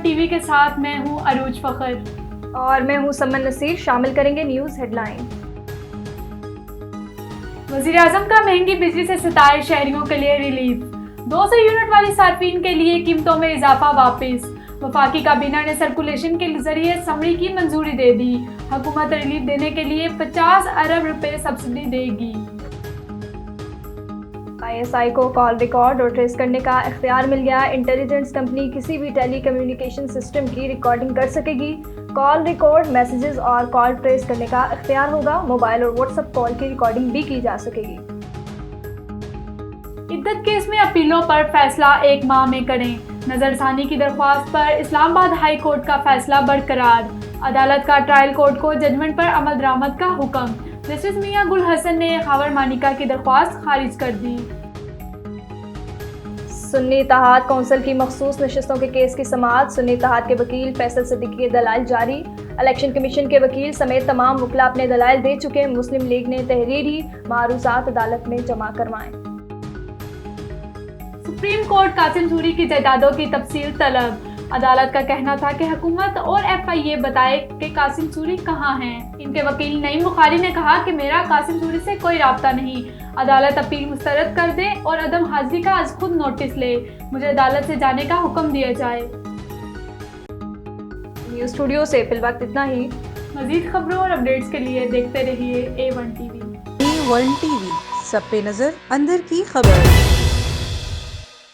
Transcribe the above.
TV के साथ मैं हूं अरूज फ़खर और मैं हूं समन नसीर। शामिल करेंगे न्यूज़ हेडलाइन। वज़ीर-ए-आज़म का महंगी बिजली से सताए शहरियों के लिए रिलीफ। 200 यूनिट वाली सार्फिन के लिए कीमतों में इजाफा वापस। वफाकी काबीना ने सर्कुलेशन के जरिए समरी की मंजूरी दे दी। हुकूमत रिलीफ देने के लिए 50 अरब रुपए सब्सिडी देगी। ISI को कॉल रिकॉर्ड और ट्रेस करने का इख्तियार मिल गया। इंटेलिजेंस कंपनी किसी भी टेली कम्युनिकेशन सिस्टम की रिकॉर्डिंग कर सकेगी। कॉल रिकॉर्ड, मैसेजेस और कॉल ट्रेस करने का इख्तियार होगा। मोबाइल और व्हाट्सएप कॉल की रिकॉर्डिंग भी की जा सकेगी। इद्दत केस में अपीलों पर फैसला 1 माह में करें। नजरसानी की दरख्वास्त पर इस्लामाबाद हाई कोर्ट का फैसला बरकरार। अदालत का ट्रायल कोर्ट को जजमेंट पर अमल दरामद का हुक्म। जस्टिस मियां गुल हसन ने खावर मानिका की दरख्वास्त खारिज कर दी। सुन्नी इत्तेहाद कौंसिल की मखसूस नशिस्तों के केस की समाअत। सुन्नी इत्तेहाद के वकील फैसल सिद्दीकी के दलाइल जारी। इलेक्शन कमीशन के वकील समेत तमाम वकला अपने दलाइल दे चुके। मुस्लिम लीग ने तहरीरी मारूजात अदालत में जमा करवाएं। सुप्रीम कोर्ट कासिम सूरी की जायदादों की तफसील तलब। अदालत का कहना था कि हुकूमत और FIA बताए कि कासिम सूरी कहाँ हैं। इनके वकील नईम बुखारी ने कहा कि मेरा कासिम सूरी से कोई राब्ता नहीं। अदालत अपील मुस्तरद कर दे और अदम हाजिरी का आज खुद नोटिस ले। मुझे अदालत से जाने का हुक्म दिया जाए। न्यूज़ स्टूडियो से फिलवक्त इतना ही। मजीद खबरों और अपडेट्स के लिए देखते रहिए A1 TV। A1 TV, सब पे नजर, अंदर की खबर।